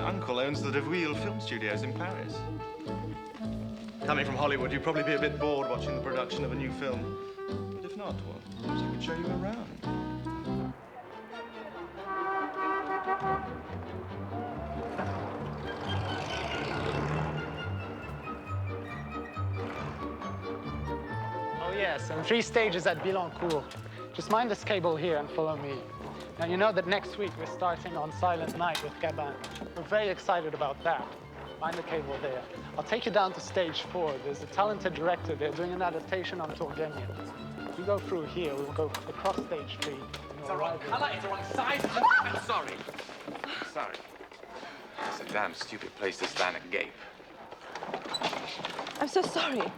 uncle owns the De Ville Film Studios in Paris. Coming from Hollywood, you'd probably be a bit bored watching the production of a new film. But if not, well, perhaps I could show you around. Oh, yes, and 3 stages at Billancourt. Just mind this cable here and follow me. Now, you know that next week we're starting on Silent Night with Gabin. We're very excited about that. Mind the cable there. I'll take you down to stage 4. There's a talented director there doing an adaptation on Turgenev. You go through here, we'll go across stage 3. It's the wrong color, it's the wrong size. I'm sorry. Sorry. It's a damn stupid place to stand and gape. I'm so sorry.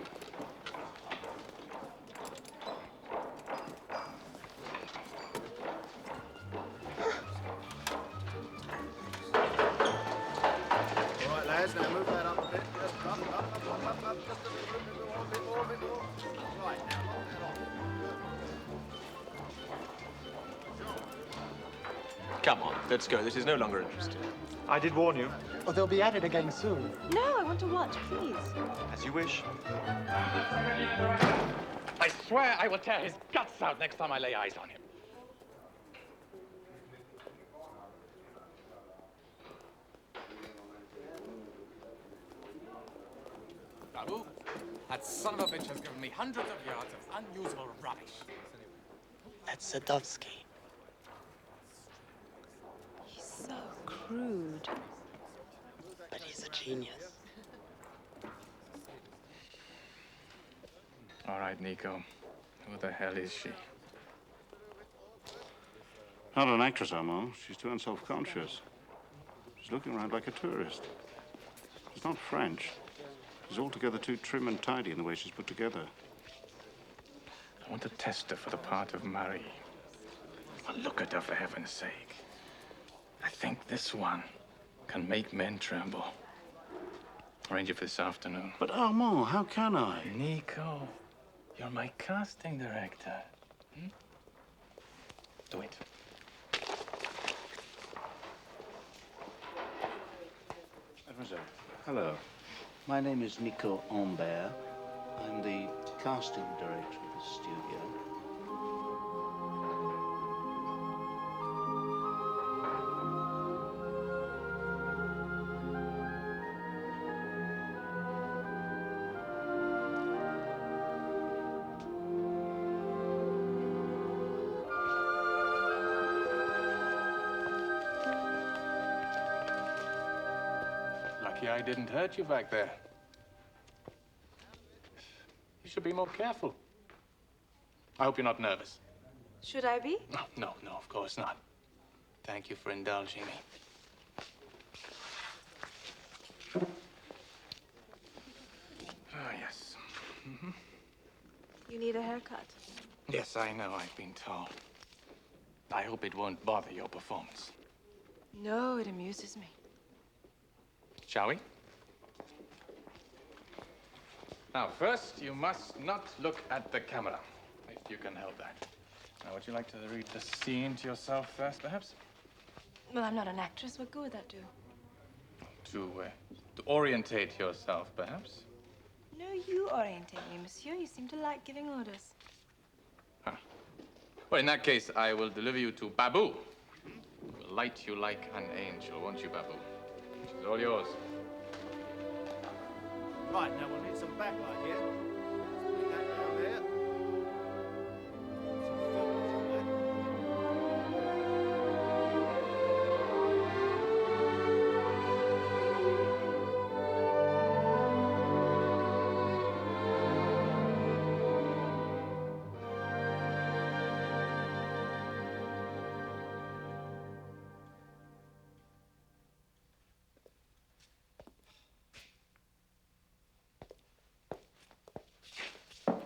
Now move that up a bit. Just up. Just a bit more. Right, now lock that off. Come on, let's go. This is no longer interesting. I did warn you. Oh, they'll be at it again soon. No, I want to watch, please. As you wish. I swear I will tear his guts out next time I lay eyes on him. Babu, that son of a bitch has given me hundreds of yards of unusable rubbish. That's Sadovsky. He's so crude. But he's a genius. All right, Nico. Who the hell is she? Not an actress, Armand. She's too unself-conscious. She's looking around like a tourist. She's not French. She's altogether too trim and tidy in the way she's put together. I want to test her for the part of Marie. Well, look at her, for heaven's sake. I think this one can make men tremble. Arrange it for this afternoon. But Armand, how can I? Nico, you're my casting director. Do it. Mademoiselle. Hello. My name is Nico Ambert. I'm the casting director of the studio. Lucky I didn't hurt you back there. You should be more careful. I hope you're not nervous. Should I be? No, of course not. Thank you for indulging me. Oh, yes. You need a haircut. Yes, I know, I've been told. I hope it won't bother your performance. No, it amuses me. Shall we? Now, first, you must not look at the camera, if you can help that. Now, would you like to read the scene to yourself first, perhaps? Well, I'm not an actress. What good would that do? To orientate yourself, perhaps? No, you orientate me, monsieur. You seem to like giving orders. Huh. Well, in that case, I will deliver you to Babu. He will light you like an angel, won't you, Babu? It's all yours. Right, now we'll need some backlight here. Bring that down there. Some filters on there.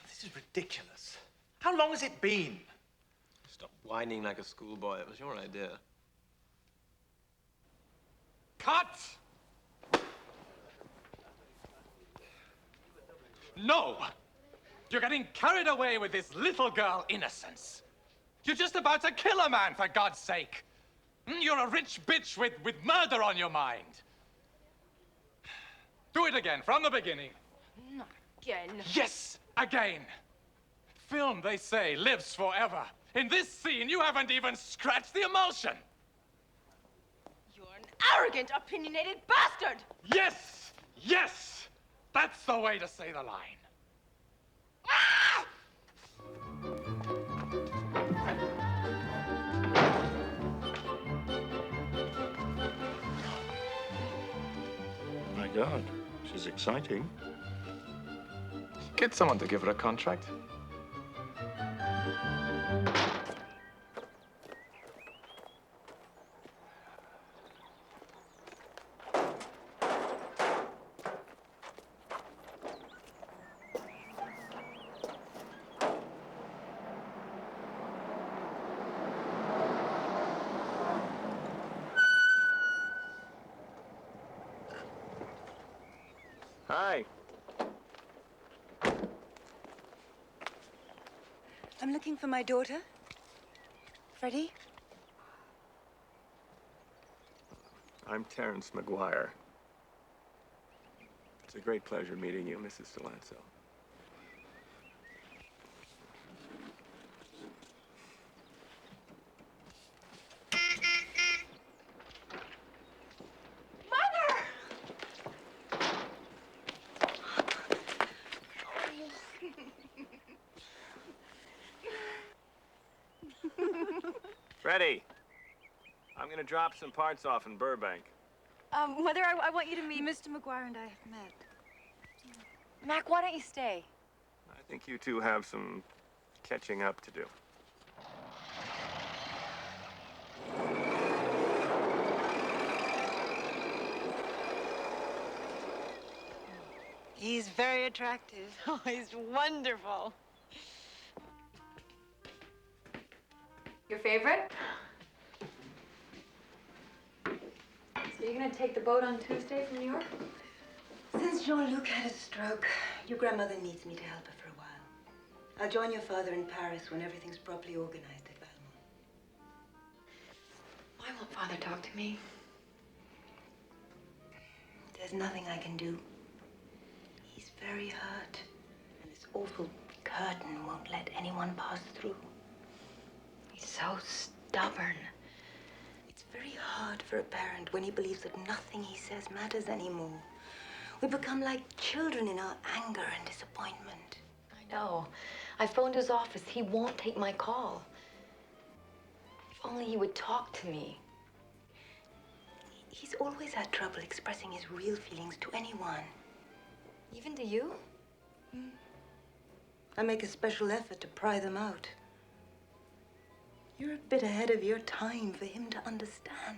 This is ridiculous. How long has it been? Stop whining like a schoolboy. It was your idea. Cut! No! You're getting carried away with this little girl innocence. You're just about to kill a man, for God's sake. You're a rich bitch with murder on your mind. Do it again, from the beginning. Not again. Yes, again. Film, they say, lives forever. In this scene, you haven't even scratched the emulsion. You're an arrogant, opinionated bastard! Yes, yes. That's the way to say the line. Ah! My God, she's exciting. Get someone to give her a contract. Hi. I'm looking for my daughter. Freddie? I'm Terrence McGuire. It's a great pleasure meeting you, Mrs. Delanso. Freddie, I'm gonna drop some parts off in Burbank. Mother, I want you to meet... Mr. McGuire and I have met. Mac, why don't you stay? I think you two have some catching up to do. He's very attractive. Oh, he's wonderful. Your favorite? So you're gonna take the boat on Tuesday from New York? Since Jean-Luc had a stroke, your grandmother needs me to help her for a while. I'll join your father in Paris when everything's properly organized at Valmont. Why won't Father talk to me? There's nothing I can do. He's very hurt, and this awful curtain won't let anyone pass through. He's so stubborn. It's very hard for a parent when he believes that nothing he says matters anymore. We become like children in our anger and disappointment. I know. I phoned his office. He won't take my call. If only he would talk to me. He's always had trouble expressing his real feelings to anyone. Even to you? I make a special effort to pry them out. You're a bit ahead of your time for him to understand.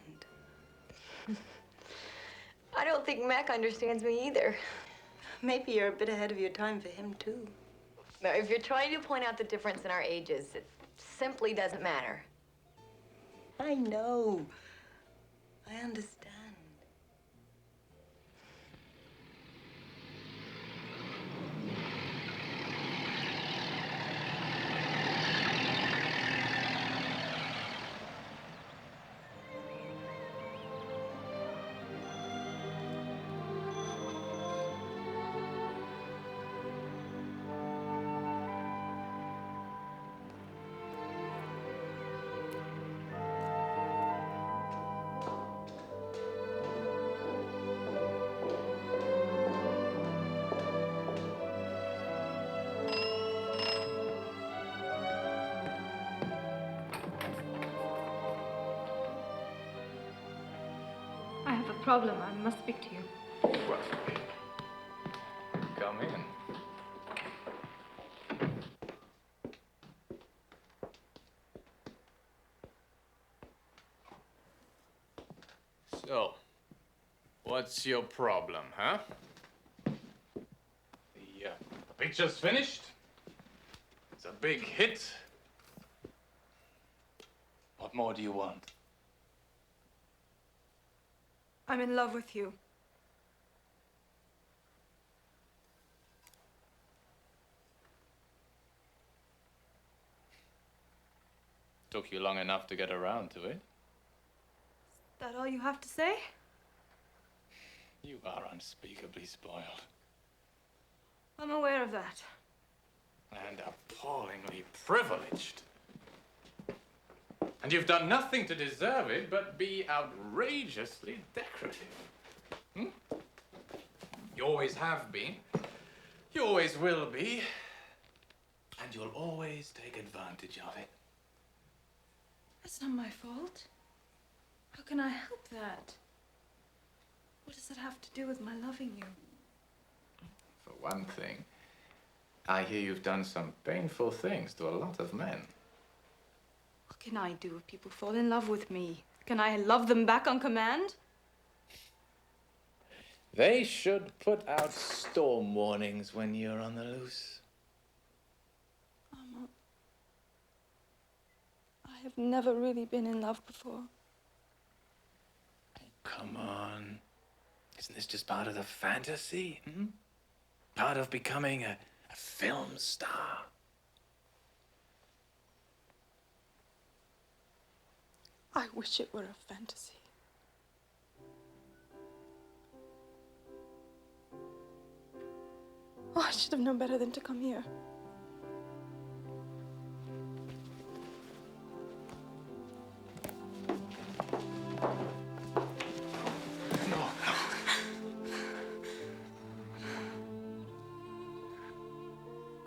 I don't think Mac understands me either. Maybe you're a bit ahead of your time for him, too. No, if you're trying to point out the difference in our ages, it simply doesn't matter. I know. I understand. I have a problem. I must speak to you. Well, come in. So, what's your problem, huh? The picture's finished. It's a big hit. What more do you want? I'm in love with you. Took you long enough to get around to it. That all you have to say? You are unspeakably spoiled. I'm aware of that. And appallingly privileged. And you've done nothing to deserve it but be outrageously decorative. Hmm? You always have been. You always will be. And you'll always take advantage of it. That's not my fault. How can I help that? What does it have to do with my loving you? For one thing, I hear you've done some painful things to a lot of men. What can I do if people fall in love with me? Can I love them back on command? They should put out storm warnings when you're on the loose. Mama, I have never really been in love before. Come on. Isn't this just part of the fantasy? Hmm? Part of becoming a film star? I wish it were a fantasy. Oh, I should have known better than to come here.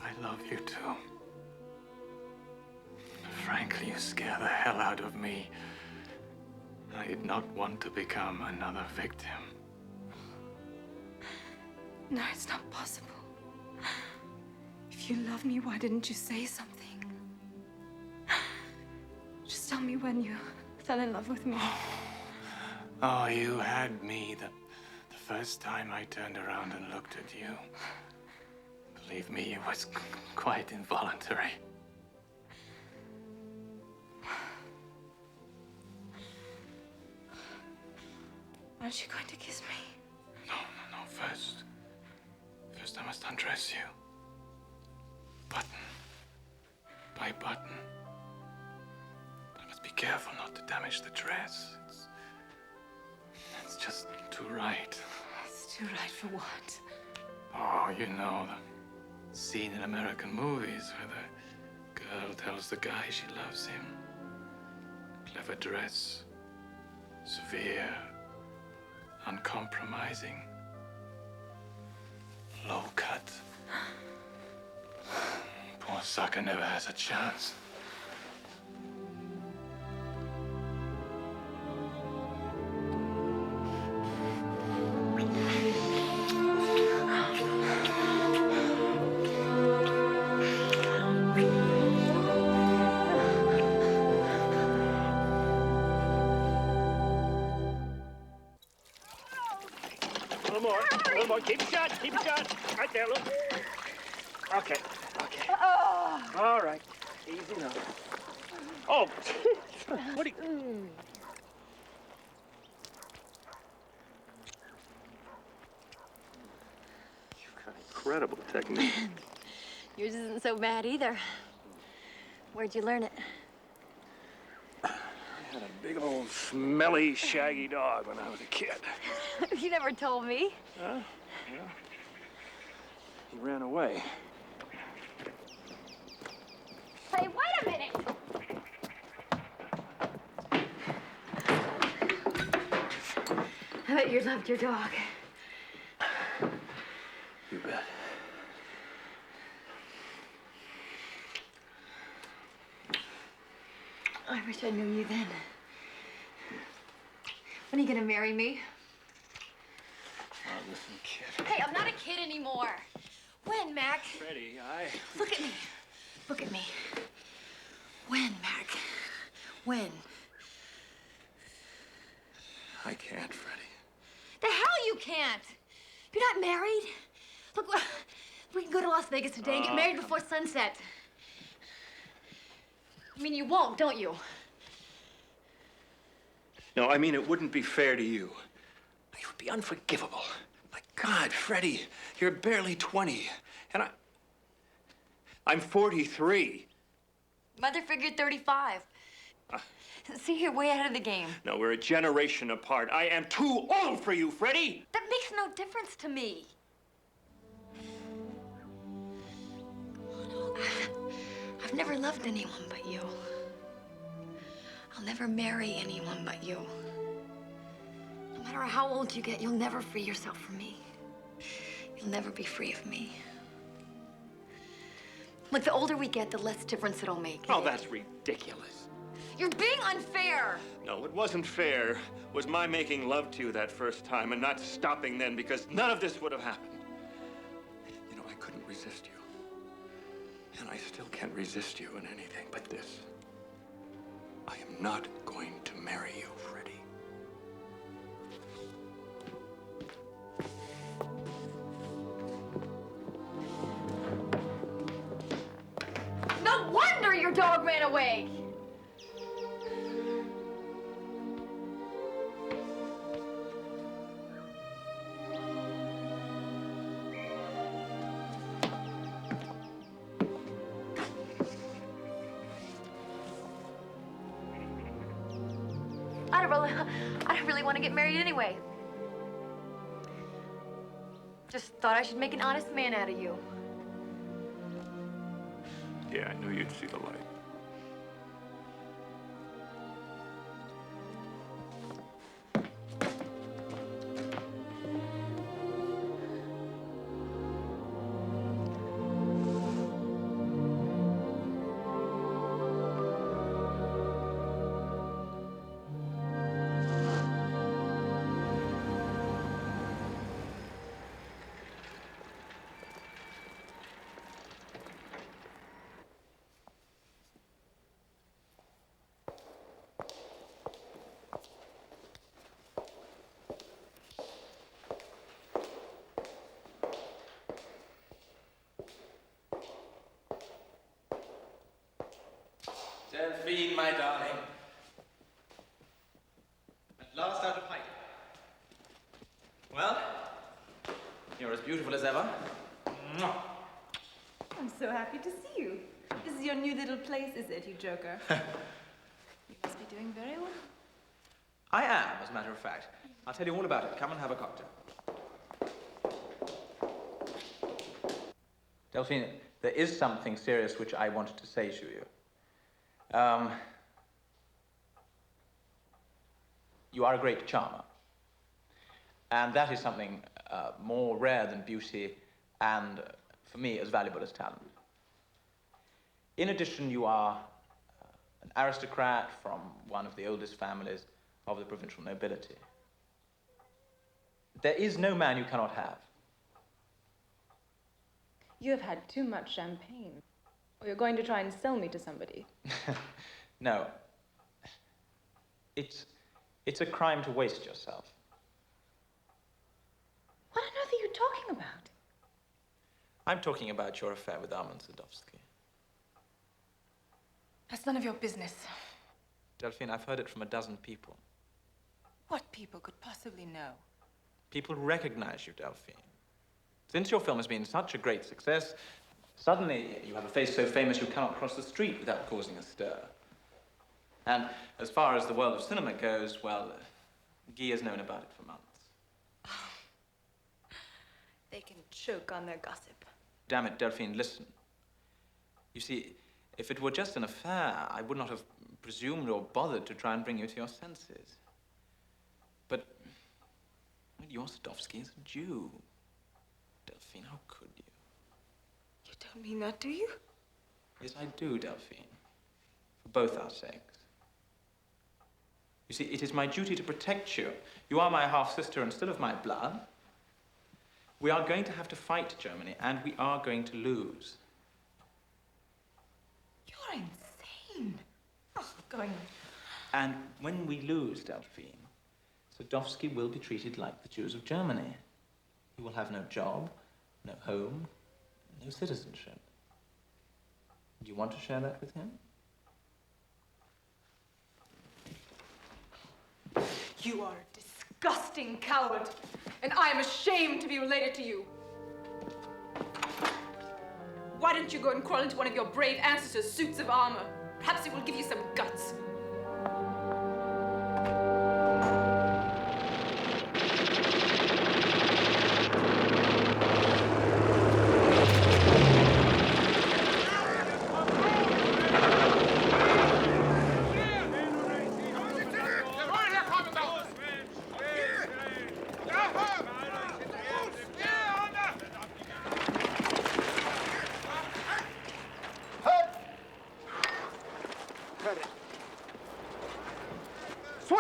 I love you too. Frankly, you scare the hell out of me. I did not want to become another victim. No, it's not possible. If you love me, why didn't you say something? Just tell me when you fell in love with me. Oh, you had me the first time I turned around and looked at you. Believe me, it was quite involuntary. Aren't you going to kiss me? No. First I must undress you. Button by button. But I must be careful not to damage the dress. It's just too right. It's too right for what? Oh, you know, the scene in American movies where the girl tells the guy she loves him. Clever dress, severe, uncompromising, low cut. Poor sucker never has a chance. A little more. Keep it shut. Keep it shut. Right there, look. Okay. All right. Easy now. Oh, what do you... You've got incredible technique. Yours isn't so bad either. Where'd you learn it? I had a big old smelly, shaggy dog when I was a kid. You never told me. Huh? Yeah. He ran away. Hey, wait a minute! I bet you loved your dog. You bet. I wish I knew you then. When are you gonna marry me? Oh, listen, kid. Hey, I'm not a kid anymore. When, Mac? Freddie, Look at me. Look at me. When, Mac? When? I can't, Freddie. The hell you can't! You're not married? Look, we can go to Las Vegas today and get married before sunset. I mean, you won't, don't you? No, I mean, it wouldn't be fair to you. It would be unforgivable. My God, Freddie, you're barely 20, and I'm 43. Mother figured 35. See, you're way ahead of the game. No, we're a generation apart. I am too old for you, Freddie! That makes no difference to me. No, I've never loved anyone but you. I'll never marry anyone but you. No matter how old you get, you'll never free yourself from me. You'll never be free of me. Like, the older we get, the less difference it'll make. Oh, that's ridiculous. You're being unfair. No, what wasn't fair was my making love to you that first time and not stopping then, because none of this would have happened. You know, I couldn't resist you. And I still can't resist you in anything but this. I am not going to marry you, Freddie. No wonder your dog ran away. I don't really want to get married anyway. Just thought I should make an honest man out of you. Yeah, I knew you'd see the light. Delphine, my darling. At last out of hiding. Well, you're as beautiful as ever. Mwah. I'm so happy to see you. This is your new little place, is it, you joker? You must be doing very well. I am, as a matter of fact. I'll tell you all about it. Come and have a cocktail. Delphine, there is something serious which I wanted to say to you. You are a great charmer. And that is something more rare than beauty and, for me, as valuable as talent. In addition, you are an aristocrat from one of the oldest families of the provincial nobility. There is no man you cannot have. You have had too much champagne. Or you're going to try and sell me to somebody. No. It's a crime to waste yourself. What on earth are you talking about? I'm talking about your affair with Armand Sadovsky. That's none of your business. Delphine, I've heard it from a dozen people. What people could possibly know? People recognize you, Delphine. Since your film has been such a great success, suddenly you have a face so famous you cannot cross the street without causing a stir. And as far as the world of cinema goes, well, Guy has known about it for months. They can choke on their gossip. Damn it, Delphine, listen. You see, if it were just an affair, I would not have presumed or bothered to try and bring you to your senses. But well, your Sadovsky is a Jew. Delphine, how could you? You don't mean that, do you? Yes, I do, Delphine. For both our sakes. You see, it is my duty to protect you. You are my half-sister and still of my blood. We are going to have to fight Germany, and we are going to lose. You're insane. Oh, going. And when we lose, Delphine, Sadovsky will be treated like the Jews of Germany. He will have no job, no home, no citizenship. Do you want to share that with him? You are a disgusting coward, and I am ashamed to be related to you. Why don't you go and crawl into one of your brave ancestors' suits of armor? Perhaps it will give you some guts.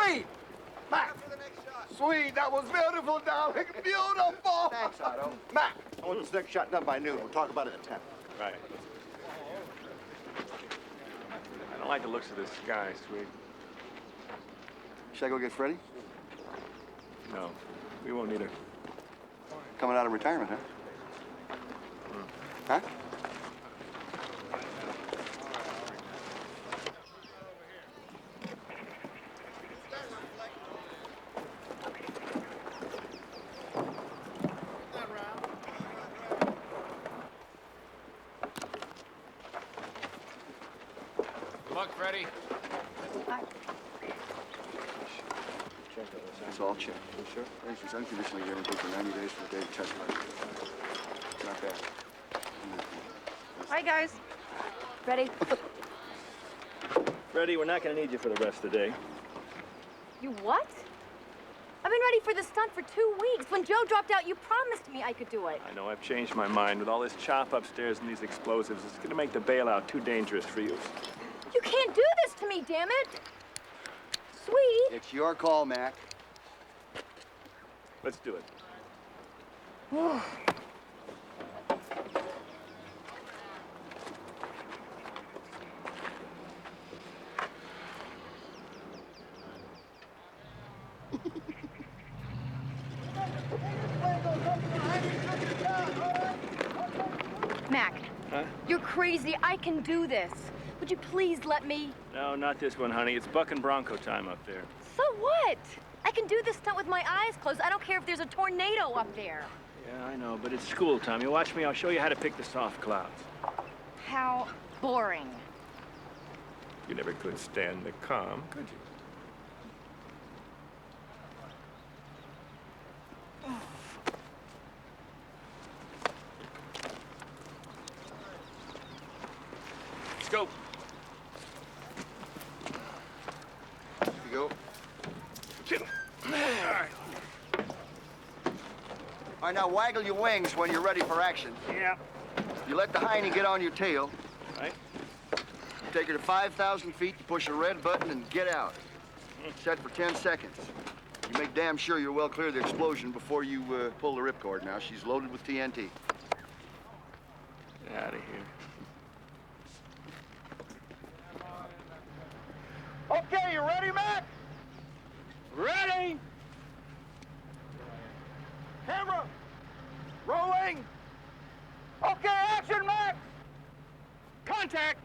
Sweet! Mac! Sweet, that was beautiful, darling. Beautiful! Thanks, Otto. Mac! I want this next shot done by noon. We'll talk about it at 10. Right. I don't like the looks of this sky, Sweet. Should I go get Freddie? No, we won't need her. Coming out of retirement, huh? Huh? Good luck, Freddie. It's all checked. You sure? It's unconditionally guaranteed for 90 days from the day of test run. Not bad. Hi, guys. Ready? Freddie, we're not gonna need you for the rest of the day. You what? I've been ready for this stunt for 2 weeks. When Joe dropped out, you promised me I could do it. I know, I've changed my mind. With all this chop upstairs and these explosives, it's gonna make the bailout too dangerous for you. You can't do this to me, damn it. Sweet. It's your call, Mac. Let's do it. Mac, Huh? you're crazy. I can do this. Would you please let me? No, not this one, honey. It's Buck and Bronco time up there. So what? I can do this stunt with my eyes closed. I don't care if there's a tornado up there. Yeah, I know, but it's school time. You watch me, I'll show you how to pick the soft clouds. How boring. You never could stand the calm, could you? Let's go. Here you go. All right, now waggle your wings when you're ready for action. Yeah. You let the hiney get on your tail. Right. You take her to 5,000 feet, you push a red button and get out. Set for 10 seconds. You make damn sure you're well clear of the explosion before you pull the ripcord. Now, she's loaded with TNT. Get out of here. Okay, you ready, Mac? Ready? Camera. Rolling. Okay, action, Mac. Contact!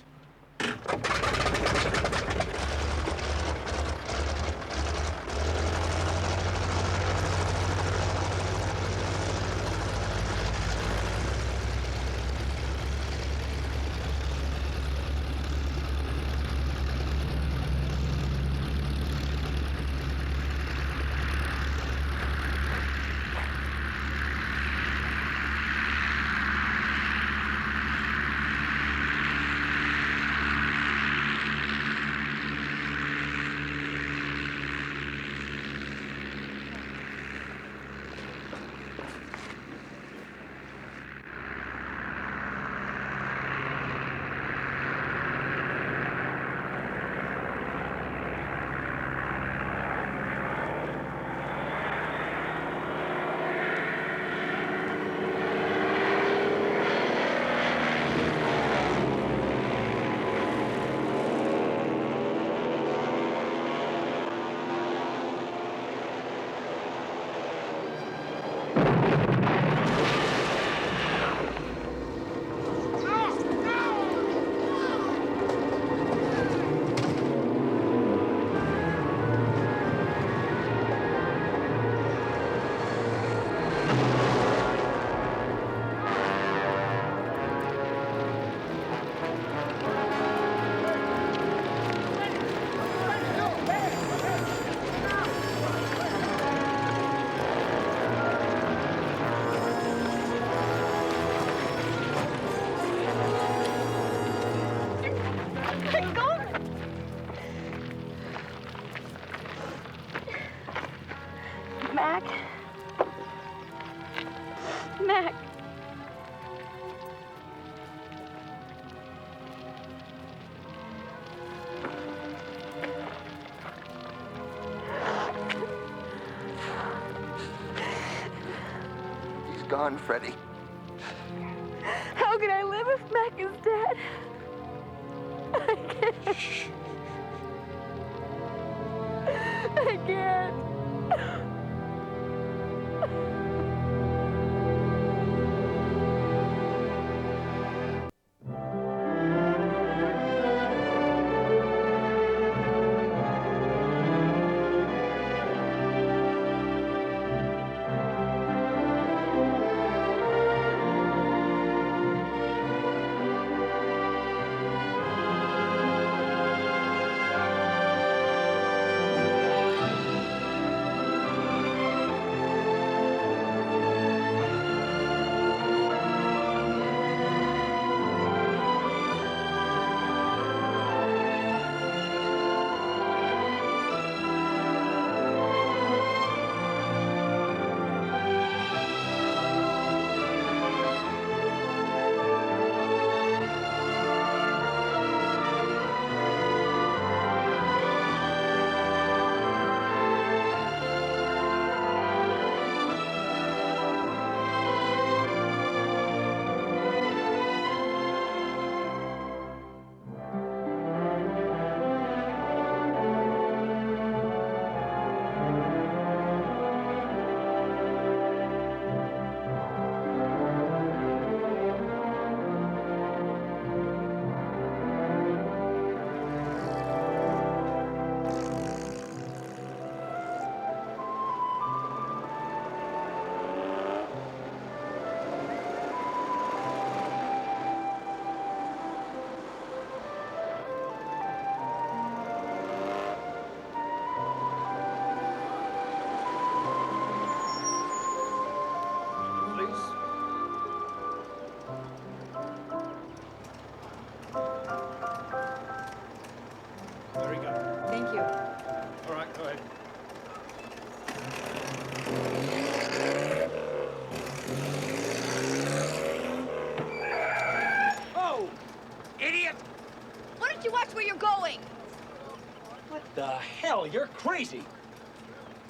gone, Freddie. How can I live if Mac is dead? I can't. Shh. I can't. Very good. Thank you. All right, go ahead. Oh, idiot! Why don't you watch where you're going? What the hell? You're crazy.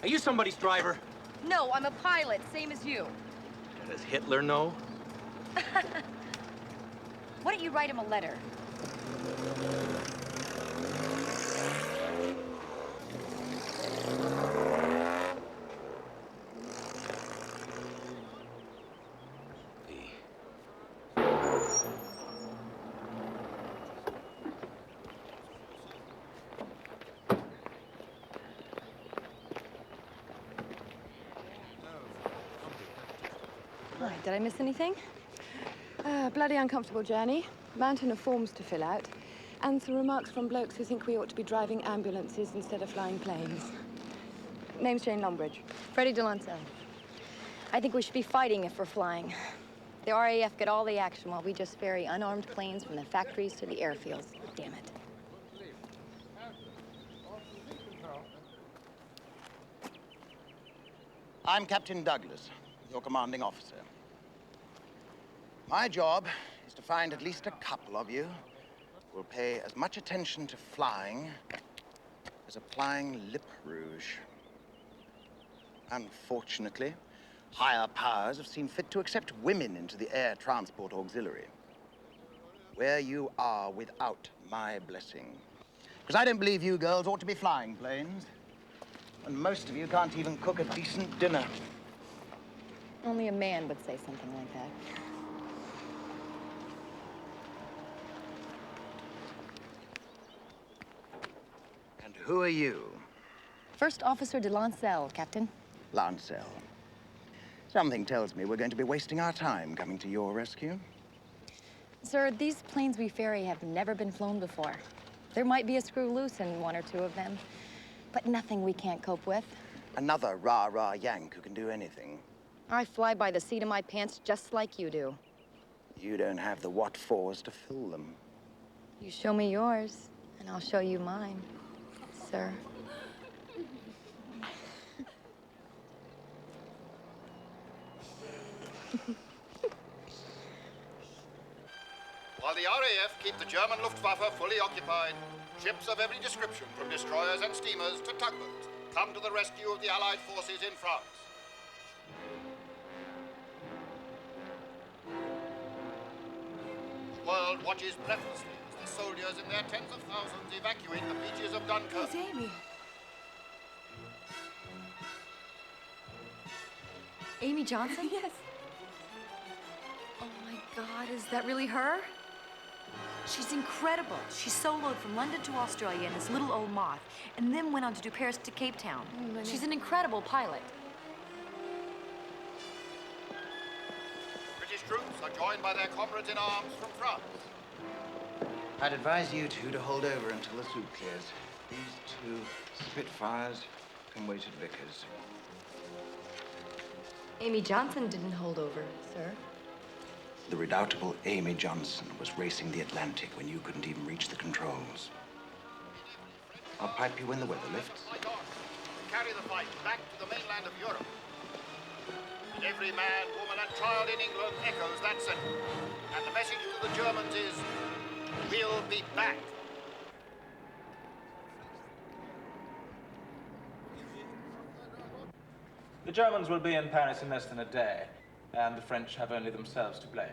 Are you somebody's driver? No, I'm a pilot, same as you. Does Hitler know? Why don't you write him a letter? All right, did I miss anything? Bloody uncomfortable journey, mountain of forms to fill out, and some remarks from blokes who think we ought to be driving ambulances instead of flying planes. Name's Jane Longbridge. Freddie Delancey. I think we should be fighting if we're flying. The RAF get all the action while we just ferry unarmed planes from the factories to the airfields. Damn it. I'm Captain Douglas, your commanding officer. My job is to find at least a couple of you who will pay as much attention to flying as applying lip rouge. Unfortunately, higher powers have seen fit to accept women into the Air Transport Auxiliary, where you are without my blessing. Because I don't believe you girls ought to be flying planes, and most of you can't even cook a decent dinner. Only a man would say something like that. And who are you? First Officer de Lancel, Captain. Lancel. Something tells me we're going to be wasting our time coming to your rescue. Sir, these planes we ferry have never been flown before. There might be a screw loose in one or two of them, but nothing we can't cope with. Another rah-rah Yank who can do anything. I fly by the seat of my pants just like you do. You don't have the what-fors to fill them. You show me yours, and I'll show you mine, sir. While the RAF keep the German Luftwaffe fully occupied, ships of every description, from destroyers and steamers to tugboats, come to the rescue of the Allied forces in France. world watches breathlessly as the soldiers in their tens of thousands evacuate the beaches of Dunkirk. It's Amy. Amy Johnson? Yes. Oh my God, is that really her? She's incredible. She soloed from London to Australia in this little old moth, and then went on to do Paris to Cape Town. She's an incredible pilot. British troops are joined by their comrades in arms from France. I'd advise you two to hold over until the soup clears. These two Spitfires can wait at Vickers. Amy Johnson didn't hold over, sir. The redoubtable Amy Johnson was racing the Atlantic when you couldn't even reach the controls. I'll pipe you when the weather lifts. Fight on. Carry the fight back to the mainland of Europe. And every man, woman, and child in England echoes that sentiment. And the message to the Germans is, we'll be back. The Germans will be in Paris in less than a day, and the French have only themselves to blame.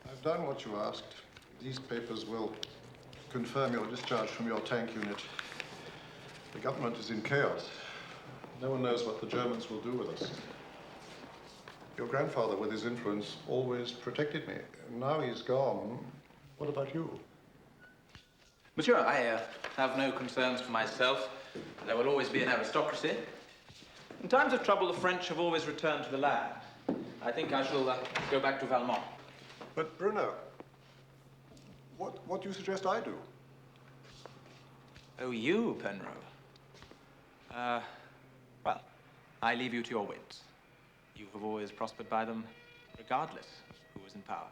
I've done what you asked. These papers will confirm your discharge from your tank unit. The government is in chaos. No one knows what the Germans will do with us. Your grandfather, with his influence, always protected me. Now he's gone. What about you? Monsieur, I have no concerns for myself. There will always be an aristocracy. In times of trouble, the French have always returned to the land. I think I shall go back to Valmont. But Bruno, what do you suggest I do? Oh, you, Penrose. Well, I leave you to your wits. You have always prospered by them, regardless who was in power.